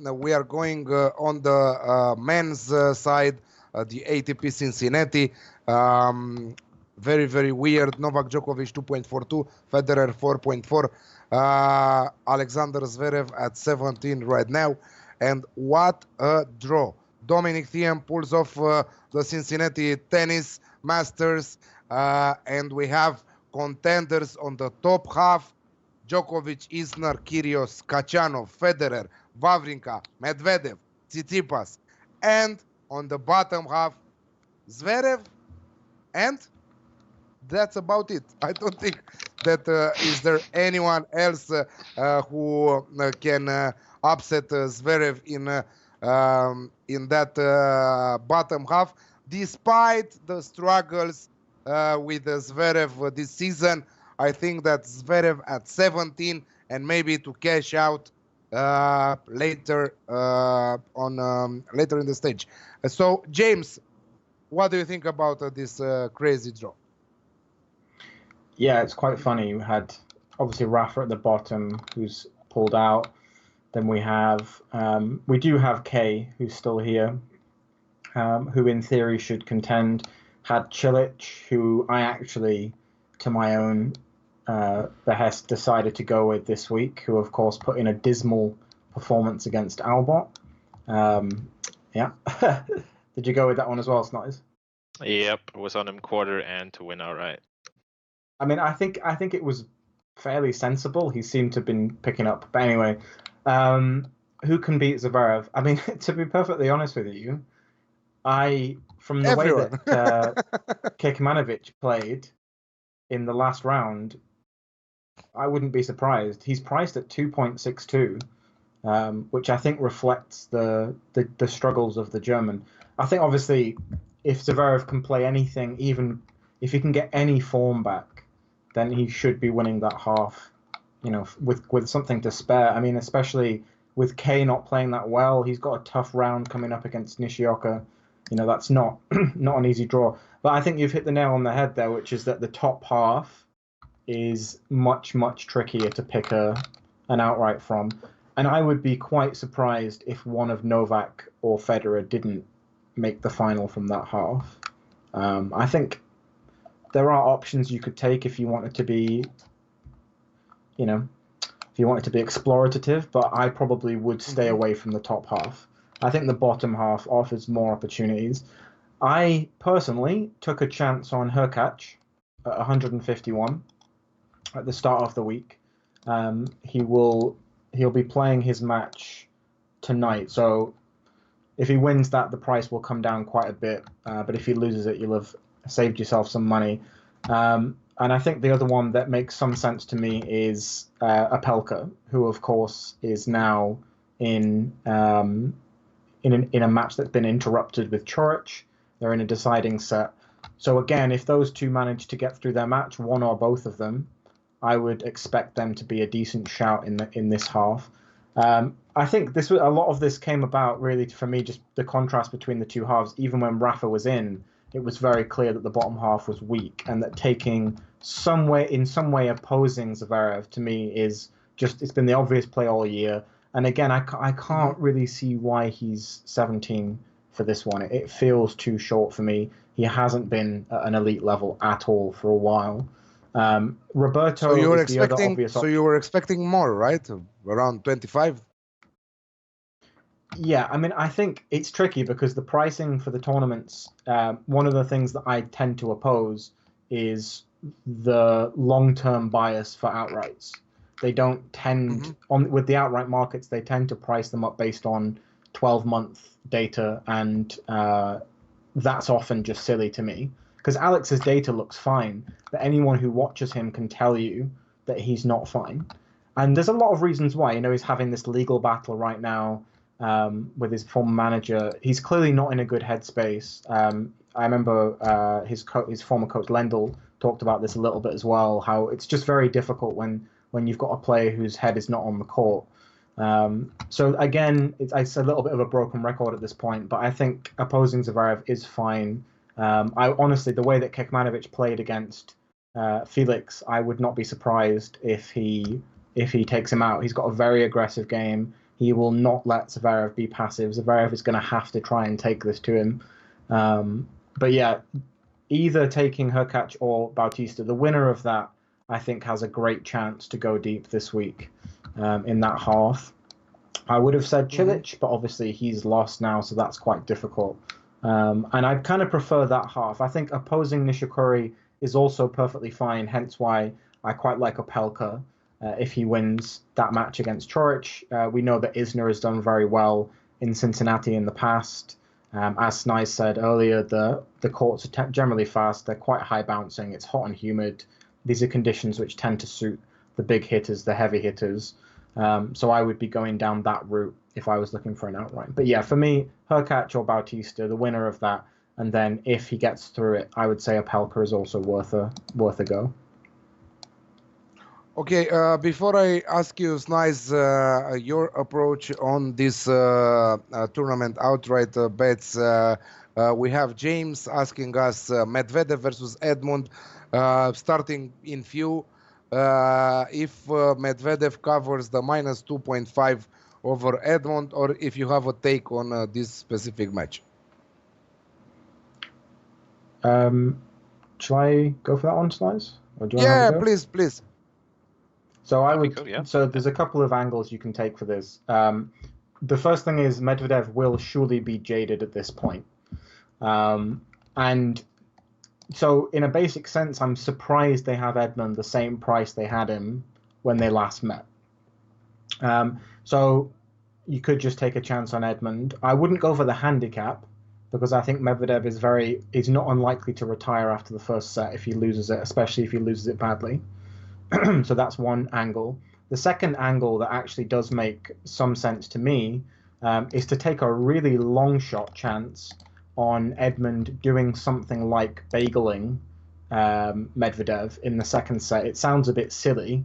we are going on the men's side, the ATP Cincinnati. Very, very weird. Novak Djokovic 2.42, Federer 4.4, Alexander Zverev at 17 right now. And what a draw. Dominic Thiem pulls off the Cincinnati Tennis Masters, and we have contenders on the top half: Djokovic, Isner, Kyrgios, Khachanov, Federer, Wawrinka, Medvedev, Tsitsipas. And on the bottom half, Zverev, and that's about it. I don't think that is there anyone else who can upset Zverev in that bottom half, despite the struggles with Zverev this season. I think that Zverev at 17 and maybe to cash out later later in the stage. So James, what do you think about this crazy draw? Yeah, it's quite funny. You had obviously Rafa at the bottom, who's pulled out. Then we do have Kay, who's still here, who in theory should contend. Had Cilic, who I actually, to my own behest, decided to go with this week, who of course put in a dismal performance against Albot. Yeah. Did you go with that one as well, Snize? Yep, it was on him quarter and to win outright. I mean, I think it was fairly sensible. He seemed to have been picking up. But anyway, who can beat Zverev? I mean, to be perfectly honest with you, from the way that Kekmanovic played in the last round, I wouldn't be surprised. He's priced at 2.62, which I think reflects the struggles of the German. I think obviously if Zverev can play anything, even if he can get any form back, then he should be winning that half, with something to spare. I mean, especially with Kay not playing that well, he's got a tough round coming up against Nishioka. That's not an easy draw. But I think you've hit the nail on the head there, which is that the top half is much, much trickier to pick an outright from. And I would be quite surprised if one of Novak or Federer didn't make the final from that half. I think there are options you could take if you wanted to be, explorative, but I probably would stay away from the top half. I think the bottom half offers more opportunities. I personally took a chance on Hurkacz at 151 at the start of the week. He'll be playing his match tonight, so if he wins that, the price will come down quite a bit. But if he loses it, you'll have saved yourself some money. And I think the other one that makes some sense to me is Opelka, who of course is now in a match that's been interrupted with Coric. They're in a deciding set. So again, if those two manage to get through their match, one or both of them, I would expect them to be a decent shout in this half. I think a lot of this came about really for me just the contrast between the two halves. Even when Rafa was in, it was very clear that the bottom half was weak, and that taking in some way opposing Zverev to me is just, it's been the obvious play all year. And again, I can't really see why he's 17 for this one. It feels too short for me. He hasn't been at an elite level at all for a while. Roberto is the other obvious option. So you were expecting more, right? Around 25? Yeah, I mean, I think it's tricky because the pricing for the tournaments, one of the things that I tend to oppose is the long-term bias for outrights. They don't tend, with the outright markets, they tend to price them up based on 12-month data, and that's often just silly to me. Because Alex's data looks fine, but anyone who watches him can tell you that he's not fine. And there's a lot of reasons why. He's having this legal battle right now with his former manager. He's clearly not in a good headspace. I remember his former coach Lendl talked about this a little bit as well, how it's just very difficult when you've got a player whose head is not on the court. So again, it's a little bit of a broken record at this point, but I think opposing Zverev is fine. I honestly, the way that Kekmanovic played against Felix, I would not be surprised if he takes him out. He's got a very aggressive game. He will not let Zverev be passive. Zverev is going to have to try and take this to him. But yeah, either taking Hurkacz or Bautista, the winner of that, I think, has a great chance to go deep this week in that half. I would have said Cilic, but obviously he's lost now, so that's quite difficult. And I kind of prefer that half. I think opposing Nishikori is also perfectly fine, hence why I quite like Opelka if he wins that match against Coric. We know that Isner has done very well in Cincinnati in the past. As Snize said earlier, the courts are generally fast. They're quite high bouncing. It's hot and humid. These are conditions which tend to suit the big hitters, the heavy hitters. So I would be going down that route if I was looking for an outright. But yeah, for me, Hurkacz or Bautista, the winner of that. And then if he gets through it, I would say Opelka is also worth a go. Okay, before I ask you, Snize, your approach on this tournament outright bets, we have James asking us Medvedev versus Edmund starting in few. If Medvedev covers the minus 2.5 over Edmund, or if you have a take on this specific match. Shall I go for that one, Slice? Or do you want to Yeah, have a go? please. So I That'd be would. cool, yeah. So there's a couple of angles you can take for this. The first thing is Medvedev will surely be jaded at this point, and so in a basic sense, I'm surprised they have Edmund the same price they had him when they last met. So you could just take a chance on Edmund. I wouldn't go for the handicap because I think Medvedev is not unlikely to retire after the first set if he loses it, especially if he loses it badly. So that's one angle. The second angle that actually does make some sense to me is to take a really long shot chance on Edmund doing something like bageling Medvedev in the second set. It sounds a bit silly.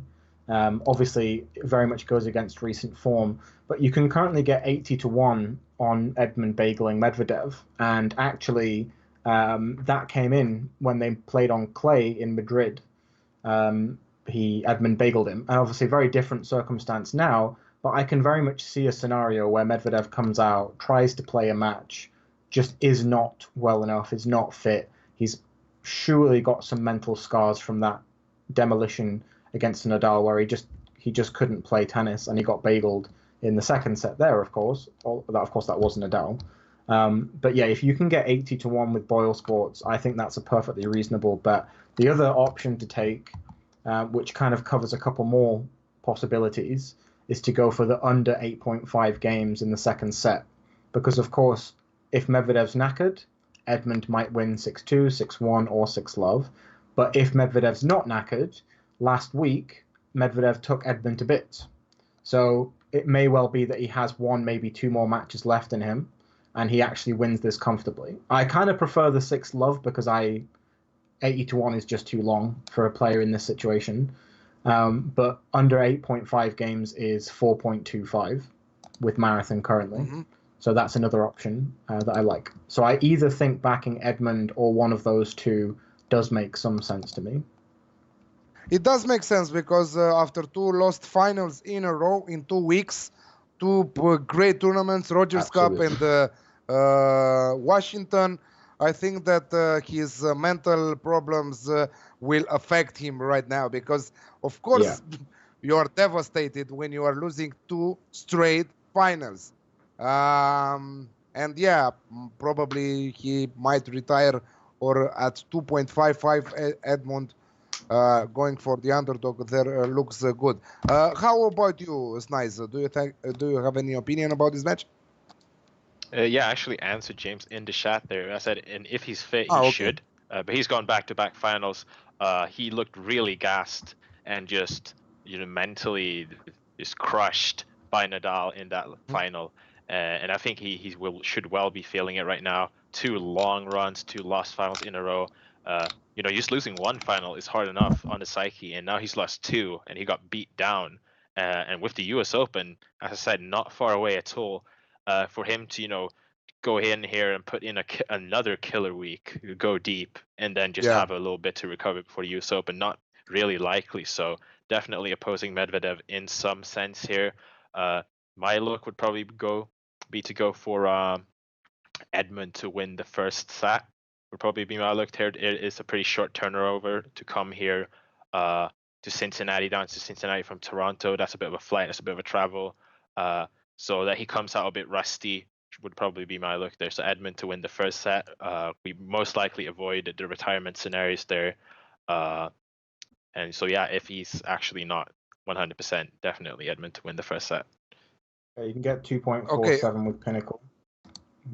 Obviously, it very much goes against recent form, but you can currently get 80 to 1 on Edmund bageling Medvedev. And actually, that came in when they played on clay in Madrid. Edmund bageled him. And obviously, very different circumstance now, but I can very much see a scenario where Medvedev comes out, tries to play a match, just is not well enough, is not fit. He's surely got some mental scars from that demolition against Nadal, where he just couldn't play tennis, and he got bageled in the second set there, of course. That wasn't Nadal. But yeah, if you can get 80 to 1 with Boyle Sports, I think that's a perfectly reasonable bet. The other option to take, which kind of covers a couple more possibilities, is to go for the under 8.5 games in the second set. Because, of course, if Medvedev's knackered, Edmund might win 6-2, 6-1, or 6-love. But if Medvedev's not knackered, last week, Medvedev took Edmund to bits. So it may well be that he has one, maybe two more matches left in him, and he actually wins this comfortably. I kind of prefer the 6-love because 80 to 1 is just too long for a player in this situation. But under 8.5 games is 4.25 with Marathon currently. Mm-hmm. So that's another option that I like. So I either think backing Edmund or one of those two does make some sense to me. It does make sense because after two lost finals in a row in 2 weeks, two great tournaments, Rogers Cup and Washington, I think that his mental problems will affect him right now because, of course, you are devastated when you are losing 2 straight finals. And yeah, probably he might retire or at 2.55 Edmund going for the underdog there looks good. How about you, Snize? Do you have any opinion about this match? Yeah, I actually answered James in the chat there. I said, and if he's fit, he should. But he's gone back-to-back finals. He looked really gassed and just mentally just crushed by Nadal in that final. And I think he should well be feeling it right now. 2 long runs, 2 lost finals in a row. Just losing one final is hard enough on the psyche, and now he's lost 2, and he got beat down. And with the U.S. Open, as I said, not far away at all. For him to go in here and put in another killer week, go deep, and then just have a little bit to recover before the US Open, not really likely. So definitely opposing Medvedev in some sense here. my look would probably be to go for Edmund to win the first set. Would probably be my look there. It is a pretty short turnover to come here to Cincinnati, down to Cincinnati from Toronto. That's a bit of a flight. That's a bit of a travel. So that he comes out a bit rusty would probably be my look there. So Edmund to win the first set. We most likely avoid the retirement scenarios there. And so yeah, if he's actually not 100%, definitely Edmund to win the first set. You can get 2.47 with Pinnacle.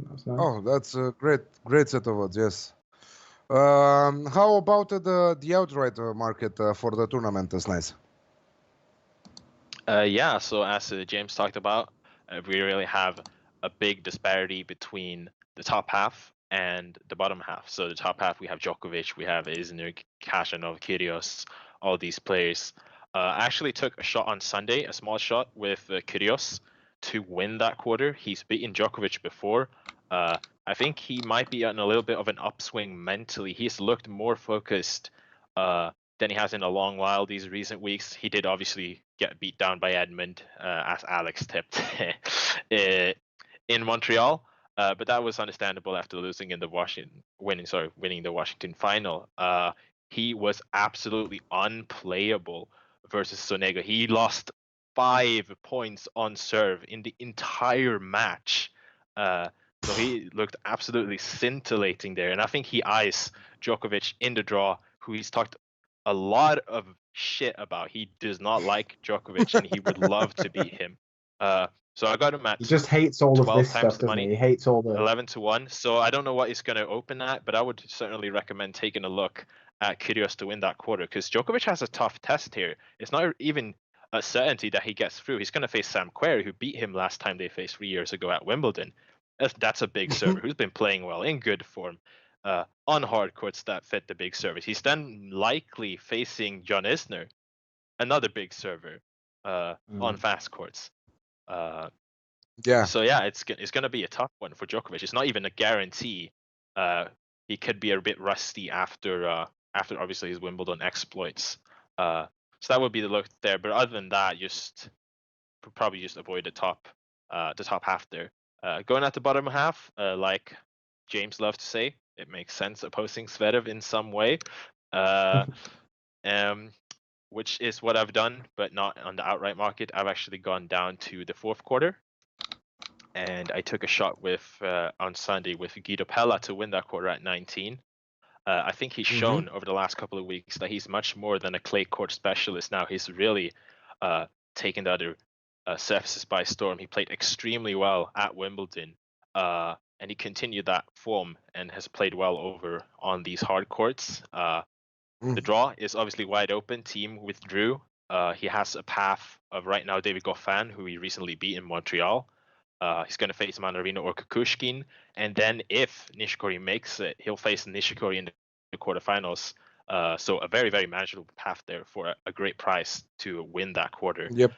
That's nice. Oh, that's a great set of odds. Yes. How about the outright market for the tournament, Snize? Yeah, so as James talked about, we really have a big disparity between the top half and the bottom half. So the top half, we have Djokovic, we have Isner, Khachanov, Kyrgios, all these players. I actually took a shot on Sunday, a small shot with Kyrgios to win that quarter. He's beaten Djokovic before. I think he might be on a little bit of an upswing mentally. He's looked more focused than he has in a long while these recent weeks. He did obviously get beat down by Edmund, as Alex tipped, in Montreal. But that was understandable after losing in the winning the Washington final. He was absolutely unplayable versus Sonego. He lost 5 points on serve in the entire match. So he looked absolutely scintillating there. And I think he eyes Djokovic in the draw, who he's talked a lot of shit about. He does not like Djokovic, and he would love to beat him. So I got him at He just hates all of 12 this times stuff, the doesn't money. he? He hates all the 11-1. So I don't know what he's going to open at, but I would certainly recommend taking a look at Kyrgios to win that quarter, because Djokovic has a tough test here. It's not even a certainty that he gets through. He's going to face Sam Querrey, who beat him last time they faced 3 years ago at Wimbledon. That's a big server who's been playing well, in good form, on hard courts that fit the big servers. He's then likely facing John Isner, another big server, on fast courts. Yeah. So yeah, it's going to be a tough one for Djokovic. It's not even a guarantee. He could be a bit rusty after obviously his Wimbledon exploits. So that would be the look there. But other than that, probably just avoid the top half there. Going at the bottom half, like James loves to say, it makes sense opposing Zverev in some way, which is what I've done, but not on the outright market. I've actually gone down to the fourth quarter, and I took a shot with on Sunday with Guido Pella to win that quarter at 19. I think he's shown over the last couple of weeks that he's much more than a clay court specialist now. He's really taken the other surfaces by storm. He played extremely well at Wimbledon, and he continued that form and has played well over on these hard courts. The draw is obviously wide open. Team withdrew. He has a path of right now David Goffin, who he recently beat in Montreal. He's going to face Manarino or Kukushkin, and then if Nishikori makes it, he'll face Nishikori in the quarterfinals. So a very, very manageable path there for a great price to win that quarter. Yep.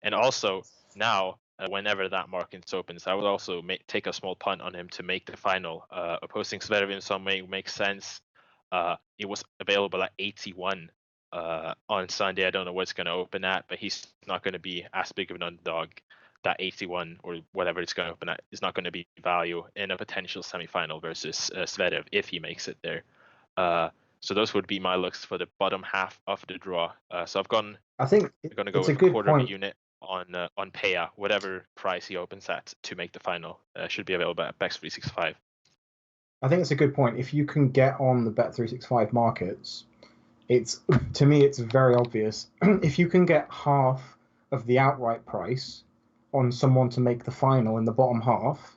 And also now, whenever that market opens, I would also take a small punt on him to make the final. Opposing Zverev in some way makes sense. It was available at 81 on Sunday. I don't know what it's going to open at, but he's not going to be as big of an underdog. That 81 or whatever it's going to open at is not going to be value in a potential semifinal versus Zverev if he makes it there. So those would be my looks for the bottom half of the draw. So I'm going to go with a quarter of a unit on Peja, whatever price he opens at to make the final. Should be available at Bet365. I think it's a good point. If you can get on the Bet365 markets, to me it's very obvious. If you can get half of the outright price on someone to make the final in the bottom half,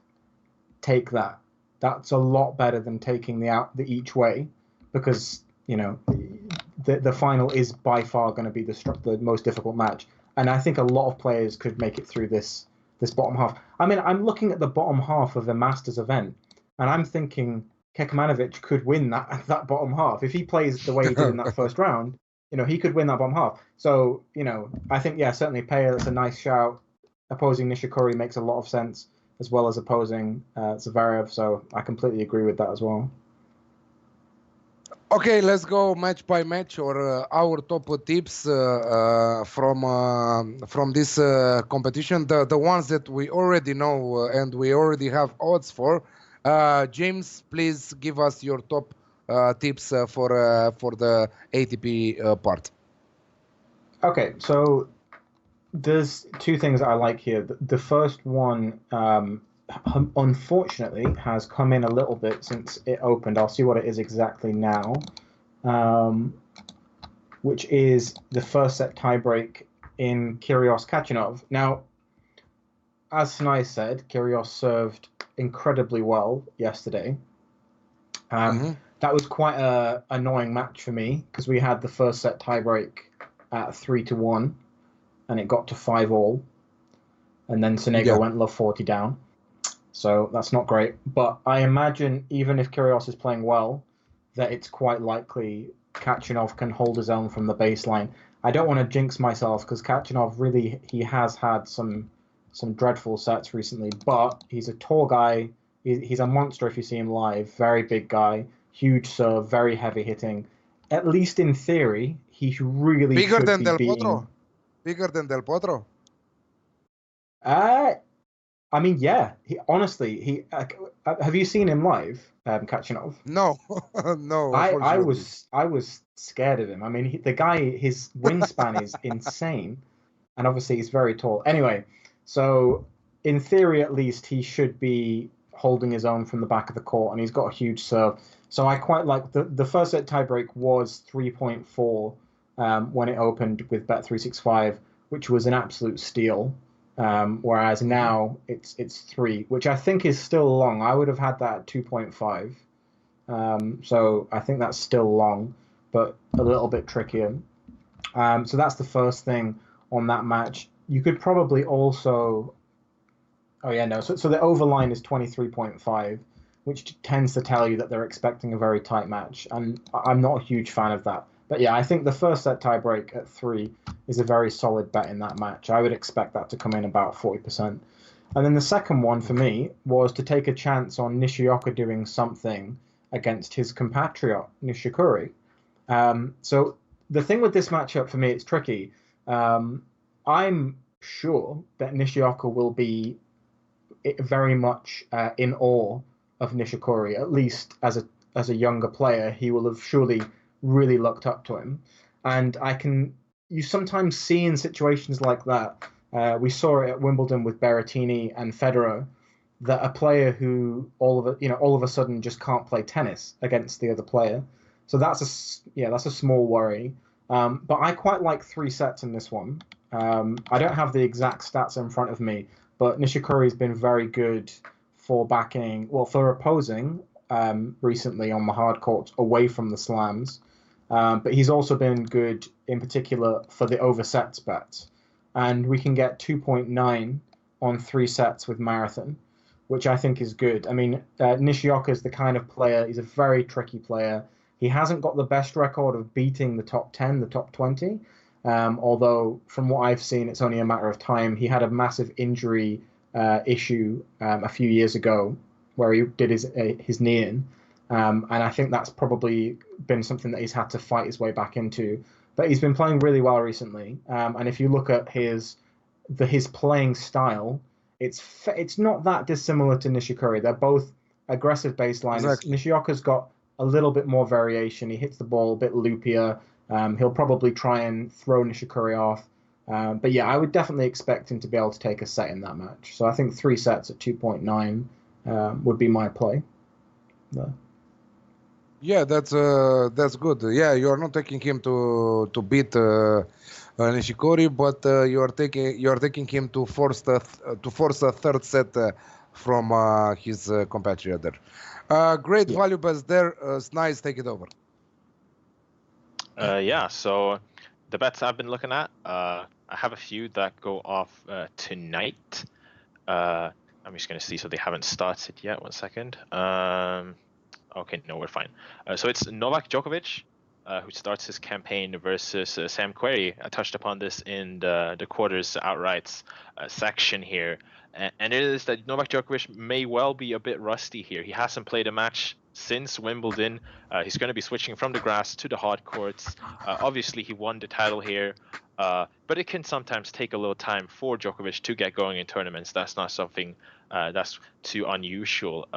take that. That's a lot better than taking the each way, because the final is by far going to be the most difficult match, and I think a lot of players could make it through this bottom half. I mean, I'm looking at the bottom half of the Masters event, and I'm thinking Kekmanovic could win that bottom half if he plays the way he did in that first round. He could win that bottom half. So I think certainly Peja, that's a nice shout. Opposing Nishikori makes a lot of sense, as well as opposing Zverev. So I completely agree with that as well. Okay, let's go match by match or our top tips from this competition. The ones that we already know and we already have odds for. James, please give us your top tips for the ATP part. Okay, so there's two things I like here. The first one, unfortunately, has come in a little bit since it opened. I'll see what it is exactly now, which is the first set tiebreak in Kyrgios Khachanov. Now, as Snize said, Kyrgios served incredibly well yesterday. That was quite a annoying match for me because we had the first set tiebreak at 3-1, and it got to 5-all, and then Sonego went love 40 down. So that's not great. But I imagine even if Kyrgios is playing well, that it's quite likely Khachanov can hold his own from the baseline. I don't want to jinx myself because Khachanov really, he has had some dreadful sets recently, but he's a tall guy. He's a monster if you see him live. Very big guy, huge serve, very heavy hitting. At least in theory, he really bigger should than be Del beating... Potro. Bigger than Del Potro. I mean, yeah. Honestly, have you seen him live, Khachanov? No, no. I was scared of him. I mean, the guy, his wingspan is insane, and obviously he's very tall. Anyway, so in theory, at least, he should be holding his own from the back of the court, and he's got a huge serve. So I quite like the first set tiebreak was 3.4 when it opened with Bet365, which was an absolute steal. Whereas now it's 3, which I think is still long. I would have had that at 2.5. So I think that's still long, but a little bit trickier. So that's the first thing on that match. You could probably also... Oh, yeah, no. So the overline is 23.5, which tends to tell you that they're expecting a very tight match. And I'm not a huge fan of that. But yeah, I think the first set tiebreak at 3 is a very solid bet in that match. I would expect that to come in about 40%. And then the second one for me was to take a chance on Nishioka doing something against his compatriot, Nishikori. So the thing with this matchup for me, it's tricky. I'm sure that Nishioka will be very much in awe of Nishikori, at least as a younger player. He will have surely really looked up to him. And you sometimes see in situations like that, we saw it at Wimbledon with Berrettini and Federer, that a player who all of a sudden just can't play tennis against the other player. So that's a small worry. But I quite like 3 sets in this one. I don't have the exact stats in front of me, but Nishikori has been very good for opposing recently on the hard courts away from the slams. But he's also been good in particular for the over-sets bets. And we can get 2.9 on 3 sets with Marathon, which I think is good. I mean, Nishioka is the kind of player, he's a very tricky player. He hasn't got the best record of beating the top 10, the top 20, although from what I've seen, it's only a matter of time. He had a massive injury issue a few years ago where he did his knee in. And I think that's probably been something that he's had to fight his way back into. But he's been playing really well recently. And if you look at his playing style, it's not that dissimilar to Nishikori. They're both aggressive baseliners. Exactly. Nishioka's got a little bit more variation. He hits the ball a bit loopier. He'll probably try and throw Nishikori off. But yeah, I would definitely expect him to be able to take a set in that match. So I think 3 sets at 2.9 would be my play. Yeah, that's good. Yeah, you are not taking him to beat Nishikori, but you are taking him to force a third set from his compatriot there. Great value bets there. Snize, take it over. Yeah, so the bets I've been looking at, I have a few that go off tonight. I'm just going to see, so they haven't started yet. 1 second. Okay, no, we're fine. So it's Novak Djokovic, who starts his campaign versus Sam Querrey. I touched upon this in the quarters outrights section here. And it is that Novak Djokovic may well be a bit rusty here. He hasn't played a match since Wimbledon. He's going to be switching from the grass to the hard courts. Obviously, he won the title here, but it can sometimes take a little time for Djokovic to get going in tournaments. That's not something that's too unusual.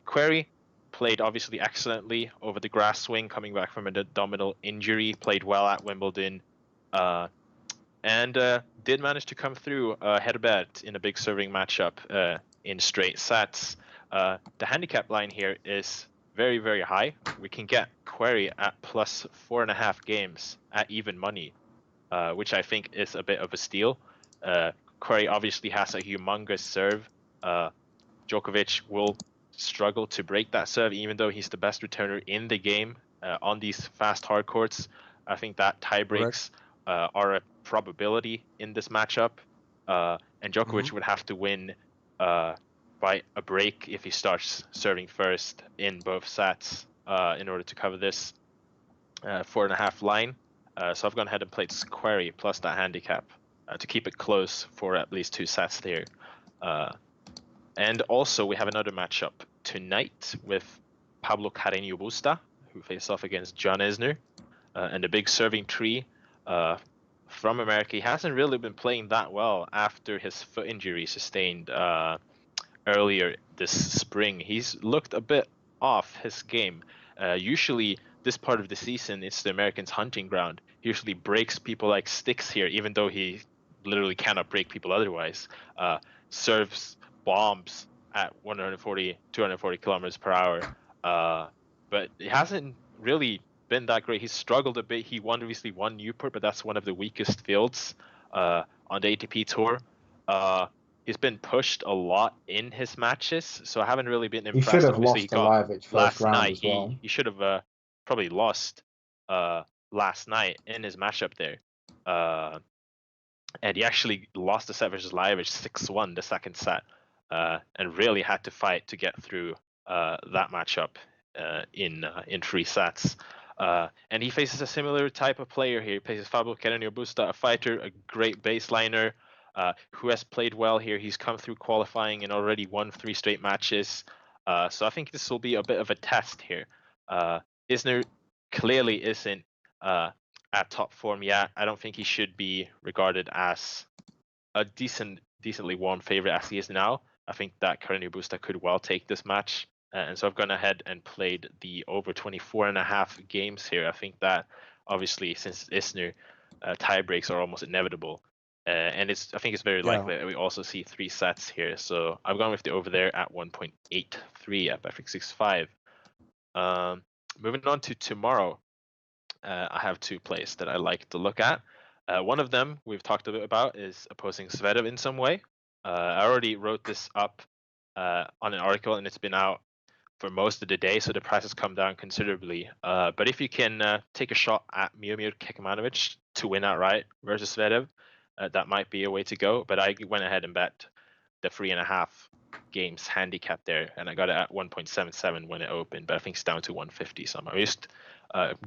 Querrey played obviously excellently over the grass swing, coming back from an abdominal injury, played well at Wimbledon, and did manage to come through head-to-head in a big serving matchup in straight sets. The handicap line here is very, very high. We can get Querrey at plus 4.5 games at even money, which I think is a bit of a steal. Querrey obviously has a humongous serve. Djokovic will struggle to break that serve, even though he's the best returner in the game on these fast hard courts. I think that tie breaks are a probability in this matchup, and Djokovic would have to win by a break if he starts serving first in both sets in order to cover this 4.5 line. So I've gone ahead and played Querrey plus that handicap to keep it close for at least 2 sets there. And also we have another matchup tonight with Pablo Carreño Busta, who faces off against John Isner, and the big serving tree from America. He hasn't really been playing that well after his foot injury sustained earlier this spring. He's looked a bit off his game. Usually this part of the season, it's the Americans' hunting ground. He usually breaks people like sticks here, even though he literally cannot break people otherwise. Serves bombs at 140, 240 kilometers per hour. But it hasn't really been that great. He's struggled a bit. He obviously won Newport, but that's one of the weakest fields on the ATP Tour. He's been pushed a lot in his matches, so I haven't really been impressed. He should have Obviously, lost to Lajovic first round night. as well. He should have probably lost last night in his matchup there. And he actually lost the set versus Lajovic 6-1 the second set, and really had to fight to get through that matchup in 3 sets. And he faces a similar type of player here. He faces Pablo Carreño Busta, a fighter, a great baseliner, who has played well here. He's come through qualifying and already won 3 straight matches. So I think this will be a bit of a test here. Isner clearly isn't at top form yet. I don't think he should be regarded as a decently warm favorite as he is now. I think that Carreño Busta could well take this match. And so I've gone ahead and played the over 24.5 games here. I think that obviously, since Isner, tie breaks are almost inevitable. And I think it's very likely that we also see 3 sets here. So I've gone with the over there at 1.83 at Bet365. Moving on to tomorrow, I have 2 plays that I like to look at. One of them we've talked a bit about is opposing Zverev in some way. I already wrote this up on an article, and it's been out for most of the day, so the price has come down considerably. But if you can take a shot at Miomir Kekmanovic to win outright versus Zverev, that might be a way to go. But I went ahead and bet the 3.5 games handicap there, and I got it at 1.77 when it opened, but I think it's down to 150 somehow. Just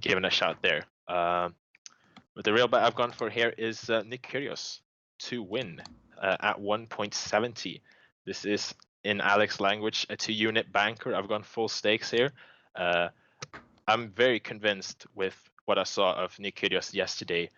giving a shot there. But the real bet I've gone for here is Nick Kyrgios to win at 1.70. This is, in Alex language, a 2-unit banker. I've gone full stakes here. I'm very convinced with what I saw of Nick Kyrgios yesterday.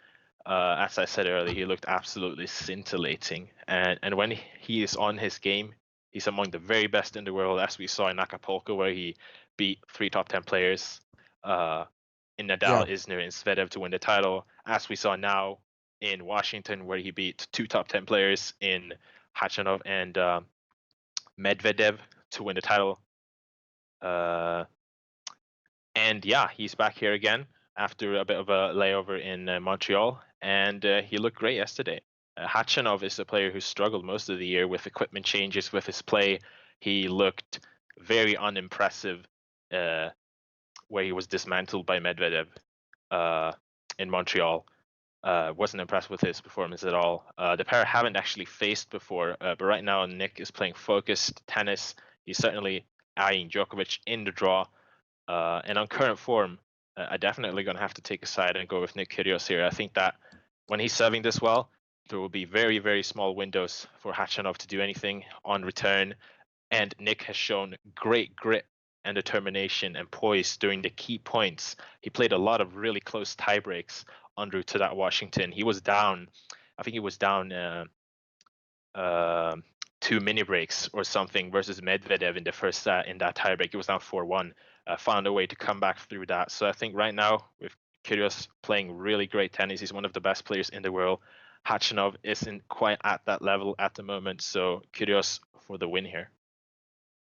As I said earlier, he looked absolutely scintillating. And when he is on his game, he's among the very best in the world, as we saw in Acapulco, where he beat 3 top 10 players in Nadal, Isner, and Zverev to win the title. As we saw now in Washington, where he beat 2 top 10 players in Khachanov and Medvedev to win the title. And yeah, he's back here again after a bit of a layover in Montreal, and he looked great yesterday. Khachanov is a player who struggled most of the year with equipment changes with his play. He looked very unimpressive where he was dismantled by Medvedev in Montreal. Wasn't impressed with his performance at all. The pair haven't actually faced before, but right now Nick is playing focused tennis. He's certainly eyeing Djokovic in the draw. And on current form, I'm definitely going to have to take a side and go with Nick Kyrgios here. I think that when he's serving this well, there will be very, very small windows for Khachanov to do anything on return. And Nick has shown great grit and determination and poise during the key points. He played a lot of really close tie breaks en route to that Washington. He was down, I think he was down 2 mini breaks or something versus Medvedev in the first set in that tiebreak. He was down 4-1, found a way to come back through that. So I think right now with Kyrgios playing really great tennis, he's one of the best players in the world. Khachanov isn't quite at that level at the moment, so Kyrgios for the win here.